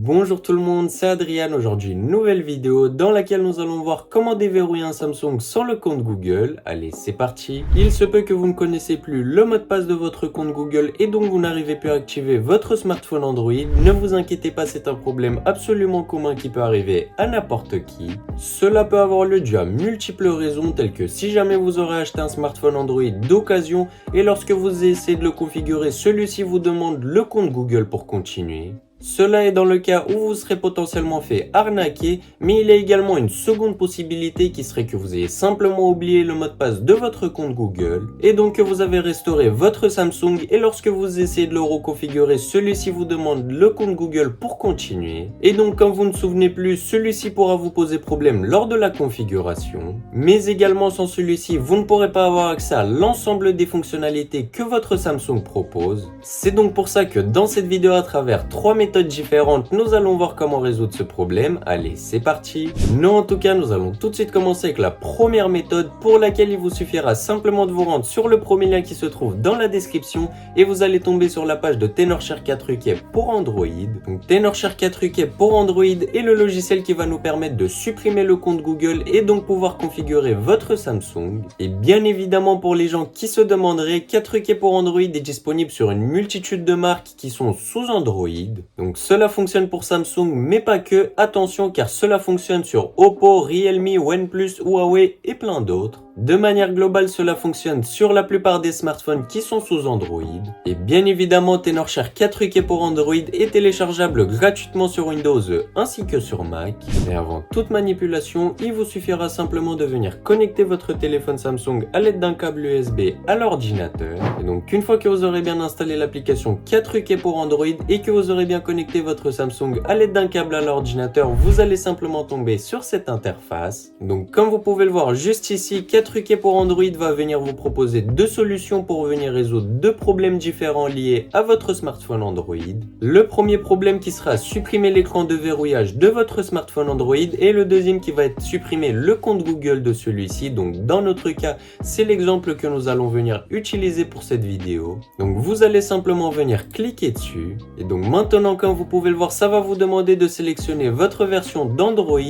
Bonjour tout le monde, c'est Adrien. Aujourd'hui une nouvelle vidéo dans laquelle nous allons voir comment déverrouiller un Samsung sans le compte Google. Allez, c'est parti. Il se peut que vous ne connaissez plus le mot de passe de votre compte Google et donc vous n'arrivez plus à activer votre smartphone Android. Ne vous inquiétez pas, c'est un problème absolument commun qui peut arriver à n'importe qui. Cela peut avoir lieu dû à multiples raisons telles que si jamais vous aurez acheté un smartphone Android d'occasion et lorsque vous essayez de le configurer, celui-ci vous demande le compte Google pour continuer. Cela est dans le cas où vous serez potentiellement fait arnaquer, mais il y a également une seconde possibilité qui serait que vous ayez simplement oublié le mot de passe de votre compte Google et donc que vous avez restauré votre Samsung et lorsque vous essayez de le reconfigurer, celui-ci vous demande le compte Google pour continuer. Et donc quand vous ne vous souvenez plus, celui-ci pourra vous poser problème lors de la configuration. Mais également sans celui-ci, vous ne pourrez pas avoir accès à l'ensemble des fonctionnalités que votre Samsung propose. C'est donc pour ça que dans cette vidéo à travers 3 méthodes différentes, nous allons voir comment résoudre ce problème. Allez, c'est parti. Non, en tout cas, nous allons tout de suite commencer avec la première méthode pour laquelle il vous suffira simplement de vous rendre sur le premier lien qui se trouve dans la description et vous allez tomber sur la page de Tenorshare 4UK pour Android. Donc Tenorshare 4UK pour Android est le logiciel qui va nous permettre de supprimer le compte Google et donc pouvoir configurer votre Samsung. Et bien évidemment pour les gens qui se demanderaient, 4UK pour Android est disponible sur une multitude de marques qui sont sous Android. Donc cela fonctionne pour Samsung mais pas que, attention car cela fonctionne sur Oppo, Realme, OnePlus, Huawei et plein d'autres. De manière globale, cela fonctionne sur la plupart des smartphones qui sont sous Android. Et bien évidemment, Tenorshare 4UK pour Android est téléchargeable gratuitement sur Windows ainsi que sur Mac. Et avant toute manipulation, il vous suffira simplement de venir connecter votre téléphone Samsung à l'aide d'un câble USB à l'ordinateur. Et donc une fois que vous aurez bien installé l'application 4UK pour Android et que vous aurez bien connecté votre Samsung à l'aide d'un câble à l'ordinateur, vous allez simplement tomber sur cette interface. Donc comme vous pouvez le voir juste ici, 4UK pour Android va venir vous proposer deux solutions pour venir résoudre deux problèmes différents liés à votre smartphone Android. Le premier problème qui sera supprimer l'écran de verrouillage de votre smartphone Android et le deuxième qui va être supprimer le compte Google de celui-ci. Donc dans notre cas, c'est l'exemple que nous allons venir utiliser pour cette vidéo. Donc vous allez simplement venir cliquer dessus et donc maintenant comme vous pouvez le voir, ça va vous demander de sélectionner votre version d'Android.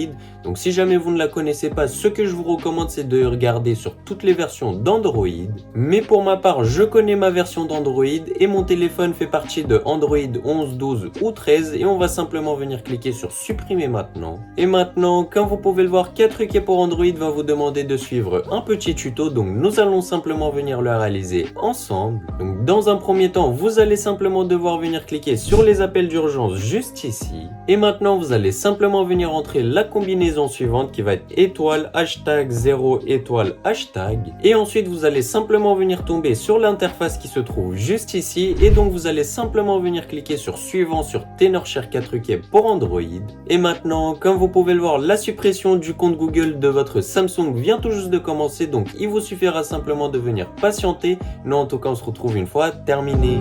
Donc si jamais vous ne la connaissez pas, ce que je vous recommande c'est de regarder sur toutes les versions d'Android. Mais pour ma part, je connais ma version d'Android et mon téléphone fait partie de Android 11, 12 ou 13 et on va simplement venir cliquer sur supprimer maintenant. Et maintenant, comme vous pouvez le voir, 4UK pour Android va vous demander de suivre un petit tuto, donc nous allons simplement venir le réaliser ensemble. Donc dans un premier temps, vous allez simplement devoir venir cliquer sur les appels d'urgence juste ici. Et maintenant, vous allez simplement venir entrer la combinaison suivante qui va être étoile, hashtag, 0, étoile, hashtag. Et ensuite, vous allez simplement venir tomber sur l'interface qui se trouve juste ici. Et donc, vous allez simplement venir cliquer sur suivant sur Tenorshare 4UK pour Android. Et maintenant, comme vous pouvez le voir, la suppression du compte Google de votre Samsung vient tout juste de commencer. Donc, il vous suffira simplement de venir patienter. Nous, en tout cas, on se retrouve une fois terminé.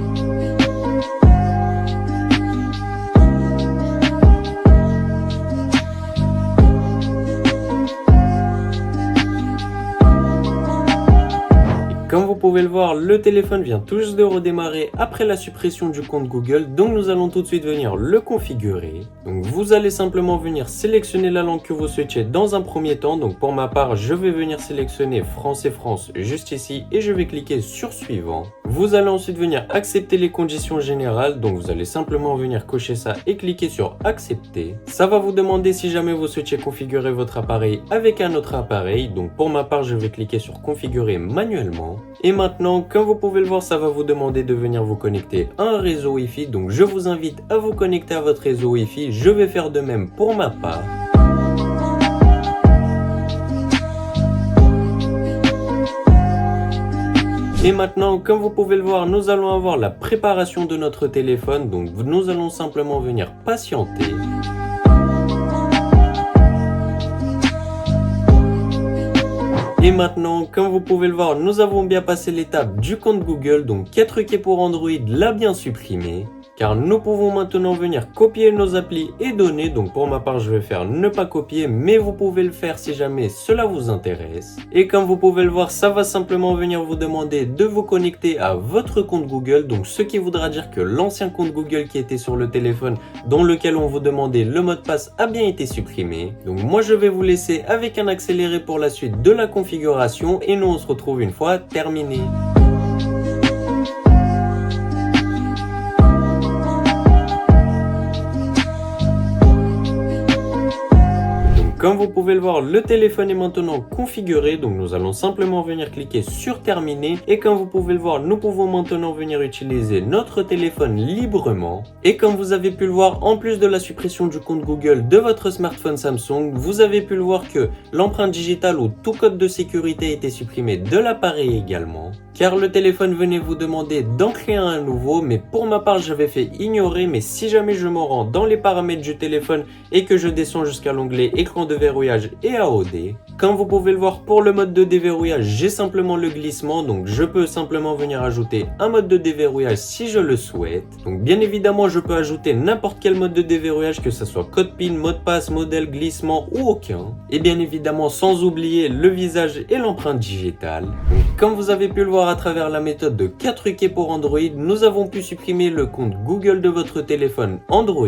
Comme vous pouvez le voir, le téléphone vient tout juste de redémarrer après la suppression du compte Google, donc nous allons tout de suite venir le configurer. Donc vous allez simplement venir sélectionner la langue que vous souhaitez dans un premier temps. Donc pour ma part, je vais venir sélectionner France et France juste ici et je vais cliquer sur suivant. Vous allez ensuite venir accepter les conditions générales, donc vous allez simplement venir cocher ça et cliquer sur accepter. Ça va vous demander si jamais vous souhaitez configurer votre appareil avec un autre appareil, donc pour ma part, je vais cliquer sur configurer manuellement. Et maintenant, comme vous pouvez le voir, ça va vous demander de venir vous connecter à un réseau Wi-Fi. Donc je vous invite à vous connecter à votre réseau Wi-Fi. Je vais faire de même pour ma part. Et maintenant, comme vous pouvez le voir, nous allons avoir la préparation de notre téléphone. Donc nous allons simplement venir patienter. Et maintenant, comme vous pouvez le voir, nous avons bien passé l'étape du compte Google, donc 4UK pour Android l'a bien supprimé. car nous pouvons maintenant venir copier nos applis et données. Donc pour ma part, je vais faire ne pas copier, mais vous pouvez le faire si jamais cela vous intéresse. Et comme vous pouvez le voir, ça va simplement venir vous demander de vous connecter à votre compte Google. Donc ce qui voudra dire que l'ancien compte Google qui était sur le téléphone dans lequel on vous demandait le mot de passe a bien été supprimé. Donc moi je vais vous laisser avec un accéléré pour la suite de la configuration et nous on se retrouve une fois terminé. Comme vous pouvez le voir, le téléphone est maintenant configuré, donc nous allons simplement venir cliquer sur terminer et comme vous pouvez le voir, nous pouvons maintenant venir utiliser notre téléphone librement. Et comme vous avez pu le voir, en plus de la suppression du compte Google de votre smartphone Samsung, vous avez pu le voir que l'empreinte digitale ou tout code de sécurité a été supprimé de l'appareil également. Car le téléphone venait vous demander d'en créer un nouveau, mais pour ma part j'avais fait ignorer, mais si jamais je me rends dans les paramètres du téléphone et que je descends jusqu'à l'onglet écran de verrouillage et AOD, comme vous pouvez le voir pour le mode de déverrouillage, j'ai simplement le glissement, donc je peux simplement venir ajouter un mode de déverrouillage si je le souhaite. Donc bien évidemment je peux ajouter n'importe quel mode de déverrouillage, que ce soit code PIN, mot de passe, modèle, glissement ou aucun. Et bien évidemment sans oublier le visage et l'empreinte digitale. Donc, comme vous avez pu le voir à travers la méthode de 4UK pour Android, nous avons pu supprimer le compte Google de votre téléphone Android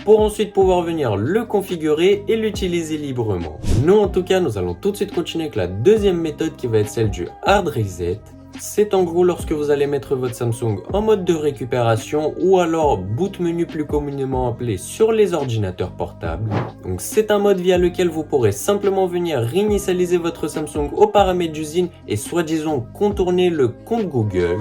pour ensuite pouvoir venir le configurer et l'utiliser librement. Nous en tout cas, nous allons tout de suite continuer avec la deuxième méthode qui va être celle du Hard Reset. C'est en gros lorsque vous allez mettre votre Samsung en mode de récupération ou alors boot menu plus communément appelé sur les ordinateurs portables. Donc c'est un mode via lequel vous pourrez simplement venir réinitialiser votre Samsung aux paramètres d'usine et soi-disant contourner le compte Google.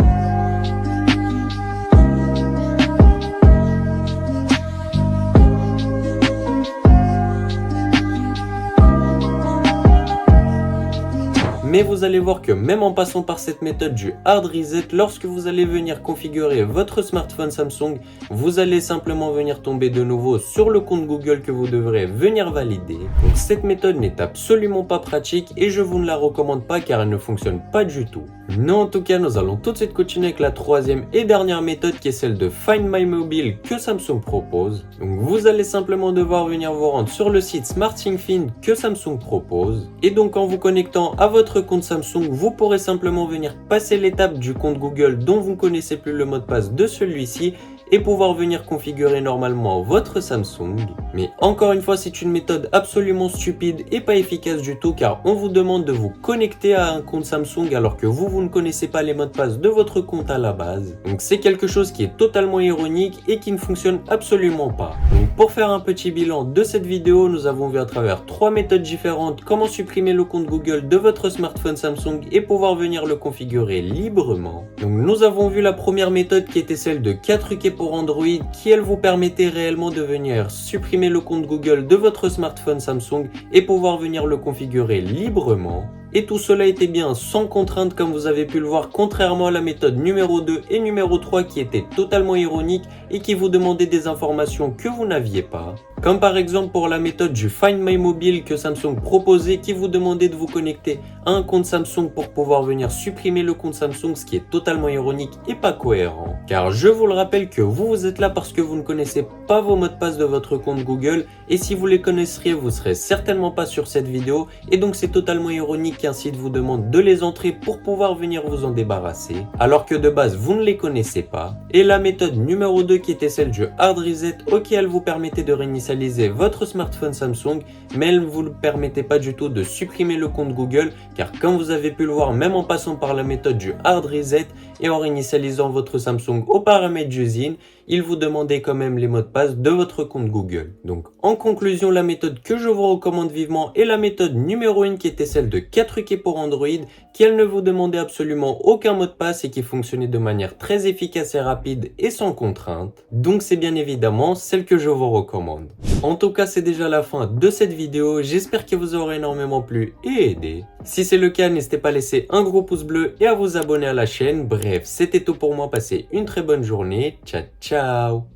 Mais vous allez voir que même en passant par cette méthode du Hard Reset, lorsque vous allez venir configurer votre smartphone Samsung, vous allez simplement venir tomber de nouveau sur le compte Google que vous devrez venir valider. Donc cette méthode n'est absolument pas pratique et je vous ne la recommande pas car elle ne fonctionne pas du tout. Non, en tout cas, nous allons tout de suite continuer avec la troisième et dernière méthode qui est celle de Find My Mobile que Samsung propose. Donc vous allez simplement devoir venir vous rendre sur le site SmartThingFind que Samsung propose. Et donc en vous connectant à votre compte Samsung, vous pourrez simplement venir passer l'étape du compte Google dont vous ne connaissez plus le mot de passe de celui-ci et pouvoir venir configurer normalement votre Samsung. Mais encore une fois, c'est une méthode absolument stupide et pas efficace du tout car on vous demande de vous connecter à un compte Samsung alors que vous ne connaissez pas les mots de passe de votre compte à la base. Donc c'est quelque chose qui est totalement ironique et qui ne fonctionne absolument pas. Donc pour faire un petit bilan de cette vidéo, nous avons vu à travers 3 méthodes différentes comment supprimer le compte Google de votre smartphone Samsung et pouvoir venir le configurer librement. Donc nous avons vu la première méthode qui était celle de 4UK pour Android qui elle vous permettait réellement de venir supprimer le compte Google de votre smartphone Samsung et pouvoir venir le configurer librement. Et tout cela était bien sans contrainte comme vous avez pu le voir, contrairement à la méthode numéro 2 et numéro 3 qui étaient totalement ironiques et qui vous demandaient des informations que vous n'aviez pas. Comme par exemple pour la méthode du Find My Mobile que Samsung proposait qui vous demandait de vous connecter à un compte Samsung pour pouvoir venir supprimer le compte Samsung, ce qui est totalement ironique et pas cohérent. Car je vous le rappelle que vous êtes là parce que vous ne connaissez pas vos mots de passe de votre compte Google et si vous les connaisseriez, vous serez certainement pas sur cette vidéo et donc c'est totalement ironique qu'un site vous demande de les entrer pour pouvoir venir vous en débarrasser alors que de base vous ne les connaissez pas. Et la méthode numéro 2 qui était celle du Hard Reset, ok, elle vous permettait de réinitialiser votre smartphone Samsung mais elle ne vous permettait pas du tout de supprimer le compte Google car comme vous avez pu le voir, même en passant par la méthode du Hard Reset et en réinitialisant votre Samsung aux paramètres d'usine, il vous demandait quand même les mots de passe de votre compte Google. Donc en conclusion, la méthode que je vous recommande vivement est la méthode numéro 1 qui était celle de 4UK pour Android, qui elle ne vous demandait absolument aucun mot de passe et qui fonctionnait de manière très efficace et rapide et sans contrainte. Donc c'est bien évidemment celle que je vous recommande. En tout cas, c'est déjà la fin de cette vidéo, j'espère qu'elle vous aura énormément plu et aidé. Si c'est le cas, n'hésitez pas à laisser un gros pouce bleu et à vous abonner à la chaîne. Bref, c'était tout pour moi, passez une très bonne journée, ciao ciao.